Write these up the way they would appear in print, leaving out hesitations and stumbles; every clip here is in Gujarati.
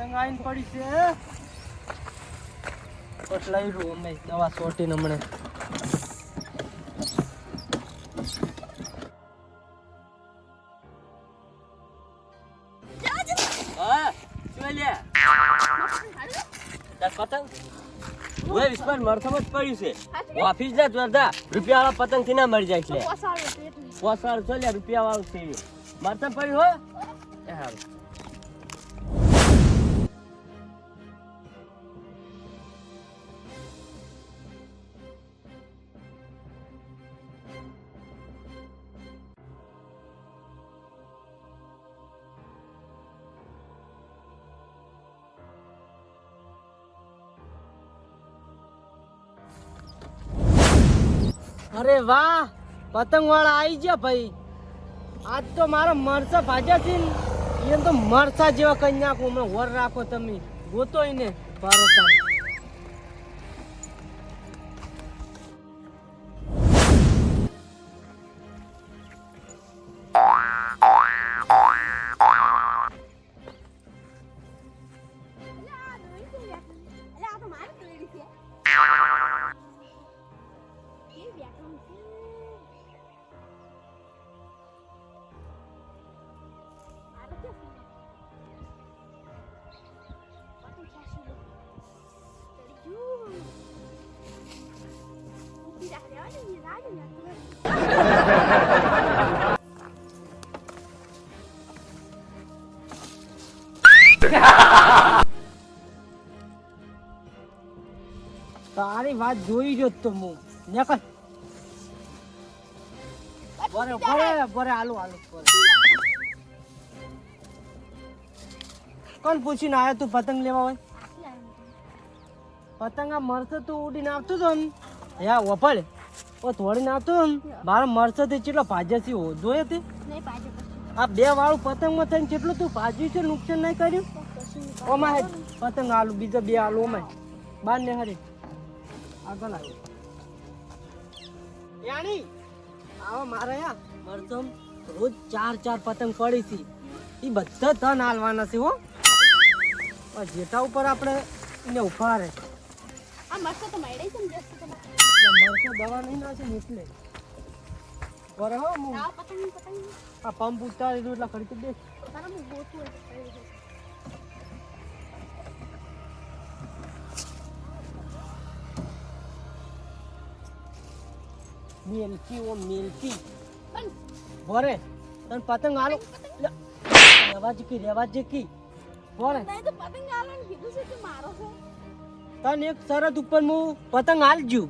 પતંગ આઈને પડી છે બસ લઈ રૂ અમે દવા છોટીને હમણે હા શું લે તાર પતંગ ઓય વિસ્પર મરથમ જ પડ્યું છે ઓફિસ જા જોરદા રૂપિયા વાળા પતંગ થી ના મરી જાય છે પોસાળ છો લે રૂપિયા વાળું છે મરથમ પડ્યું હો એ હાલ અરે વાહ પતંગ વાળા આવી ગયા ભાઈ આજ તો મારા મરસા ભાજ્યા છે ને તો મરસા જેવા કઈ નાખું હમણાં વર રાખો તમે ગોતોય ને ભારત તારી વાત જોઈ જો તો હું નીકળ બરે બરે બરે આલુ આલુ કોણ પૂછીને આયો તું પતંગ લેવા હોય પતંગ આ મરસે તું ઉડીને આવતો તો ને યા વપડ ઓ થોડીને આવતો ને મારા મરસે થી કેટલો ભાજ્યા છે જોયે તે આ બે વાળું પતંગમાં થઈને કેટલું તું ભાજ્યું છે નુકસાન નહીં કર્યું ઓમાં પતંગ આલુ બીજા બે આલુ ઓમાં બાર ને હરી આગળ આવ્યો યાણી આવો મારે યા મરસમ રોજ 4 પતંગ પડી છે એ બધા ધન હાલવાના છે હો જેટા ઉપર આપણે એને ઉભા રહે આ મરસો તો મૈડે છે ને જસ્ટ મરસો દવા નહીં નાખે ને એટલે બરે હો હું આ પતંગ આ પંપ ઉતારી દઉં એટલે ખડી દે તારા મુ ગોતું મિલકી બોરે તને પતંગ આલો રેવા જેકી બોરે નહીં તો પતંગ આલવાનું કીધું છે કે મારો છે તને એક શરત ઉપર હું પતંગ આલજુ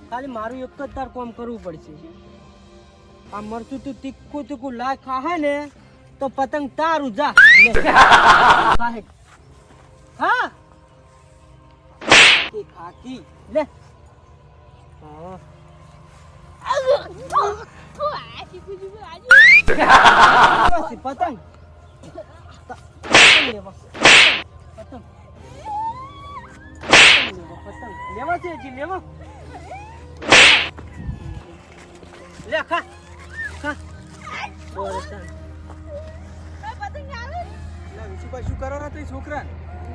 ખાલી મારું એક જ તાર કામ કરવું પડશે આ મરચું તું તીખું લાય ખાહે ને તો પતંગ તારું જા લે ખાહે હા તે ખાકી લે હા પતંગ લેવા છે જી લેવા લે ખા ખા શું કરો રે છોકરા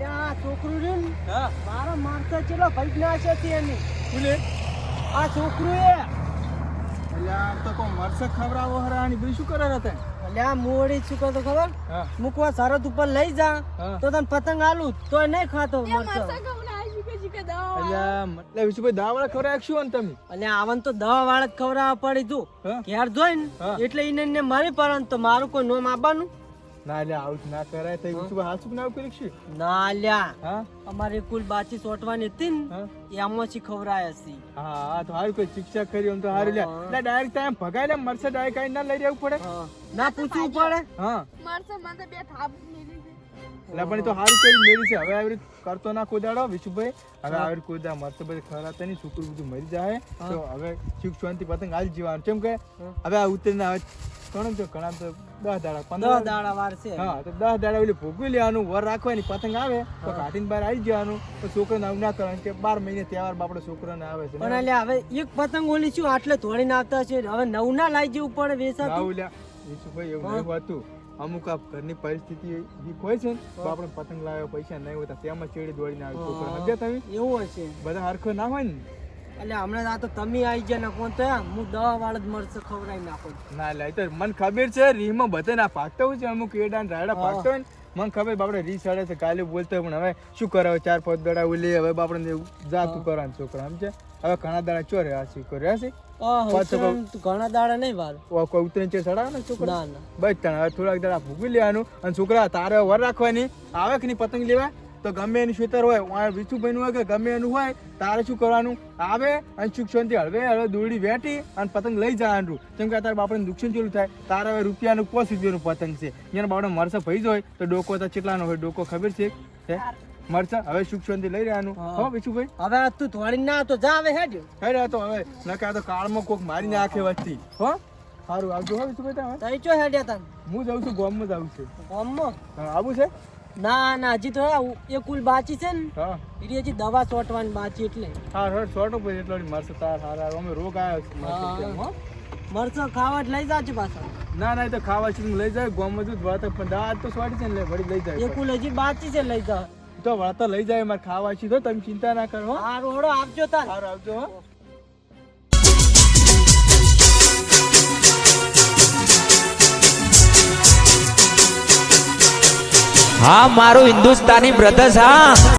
આ છોકરું રહ્યું ને હા મારા માણસો ચેલો ભાઈ ના છે એની બોલે આ છોકરું એ એટલે આમ તો કોઈ મરસક ખવડાવો હરાની ભાઈ શું કરે હતા એટલે આ મોડી શું કરતો ખબર હા મૂકવા સરહદ ઉપર લઈ જા હા. તો તને પતંગ આલું તોય નહીં ખાતો મરચો એટલે વિશુભાઈ દાવાળા ખવડાવ્યા શું ને તમે અને આવન તો દવા વાળા જ ખવડાવવા પડી તું હા? ઘેર જોઈ ને હા. એટલે એને મારી પર તો મારું કોઈ નોમ આપવાનું ના એટલે આવું ના કરાય તો વિશુભાઈ હાલ શું ના કરી શું ના લ્યા હા અમારી કુલ બાચી સોટવાની હતી ને હા એમાંથી ખવડાય હશે હા તો હારું કોઈ શિક્ષા કરી આમ તો હારું લે એટલે ડાયરેક્ટ ત્યાં ભગાય લે મરસે ડાયરેક્ટ આઈને ના લઈ રહેવું પડે ના પૂછવું પડે હા મરસો મને બે થાપ મેલી છે એટલે પણ એ તો હારું કરી મેળી છે હવે આવી કરતો ના કોદાડો વિશુભાઈ હવે આવી કોદા મરસે બધે ખરાતા નહીં છોકરું બધું મરી જાય તો હવે શીખ શાંતિ પતંગ હાલ જીવાનું કેમ કે હવે આ ઉતરીને આવે ઘણા તો 10 દાડા 15 દાડા વાર છે હા તો 10 દાડા ઓલી ભોગવી લેવાનું વર રાખવાની પતંગ આવે તો કાઢીને બહાર આવી જવાનું તો છોકરાને આવું ના કરવાનું કે 12 મહિને તહેવાર બાપડે છોકરાને આવે છે પણ એટલે હવે એક પતંગ ઓલી શું આટલે ધોળીને આવતા છે હવે નવ ના લાઈ જેવું પડે વેસા આવું લ્યા વિશુભાઈ એવું નહીં હોતું અમુક આ ઘરની પરિસ્થિતિ વીક હોય છે ને તો આપણે પતંગ લાવ્યો પૈસા નહીં હોતા તેમાં ચેડી દોડીને આવે છોકરા સમજ્યા તમે એવું હશે બધા હરખો ના હોય ને એટલે હમણાં આ તો તમે આવી ગયા ને કોણ તો હું દવા વાળા જ મરચ ખવડાવી નાખું ના લે તો મને ખબર છે રીમાં બધા ના ભાગતા હોય છે અમુક એડા ને રાયડા ભાગતા હોય ને મને ખબર બાપડે રી સડે છે કાલે બોલતા પણ હવે શું કરાવે 4-5 દડા ઓલી હવે બાપડે જાતું કરવાનું છોકરા સમજે હવે ઘણા દાડા ચો રહ્યા છે કર્યા છે ઘણા દાડા નહીં વાર કોઈ ઉતરીને ચે સડાવે ને છોકરા ના ના બસ તને હવે થોડાક દાડા ભૂગી લેવાનું અને છોકરા તારે વર રાખવાની આવે કે નહીં પતંગ લેવા તો ગમે એનું ખેતર હોય વિચુભાઈ નું હોય કે ગમે એનું હોય તારે શું કરવાનું આવે અને સુખ શાંતિ હળવે દોરડી વેટી અને પતંગ લઈ જવાનું કેમ કે તારે બાપડે નુકસાન ચેલું થાય તારે હવે રૂપિયાનું 5 રૂપિયાનું પતંગ છે એને બાપડે મરસા ભઈ હોય તો ડોકો તો કેટલાનો હોય ડોકો ખબર છે મરસા હવે સુખ શાંતિ લઈ રહેવાનું હો વિચુભાઈ હવે તું થોડી ના તો જા હવે હેડ હેડ તો હવે નકા તો કાળમાં કોક મારી નાખે વસ્તી હો સારું આવજો હો વિચુભાઈ તમે તઈ ચો હેડ્યા તા હું જાઉં છું ગામમાં જાઉં છું ગામમાં આવું છે ના ના હજી તો એ કુલ બાચી છે ને હા એટલે હજી દવા છોટવાની બાચી એટલે હા હર છોટો પછી એટલો મરસા તાર હારા અમે રોગ આવ્યો મરચો ખાવા જ લઈ જાજો પાછા ના ના એ તો ખાવા છે લઈ જાય ગામમાં દૂધ વાતો પણ દાળ તો સ્વાડી છે ને વળી લઈ જાય એ કુલ હજી બાચી છે લઈ જા તો વાતો લઈ જાય મારે ખાવા છે તો તમે ચિંતા ના કરો હો આ રોડો આપજો તાર સારું આવજો હો હા મારું હિન્દુસ્તાની બ્રધર્સ હા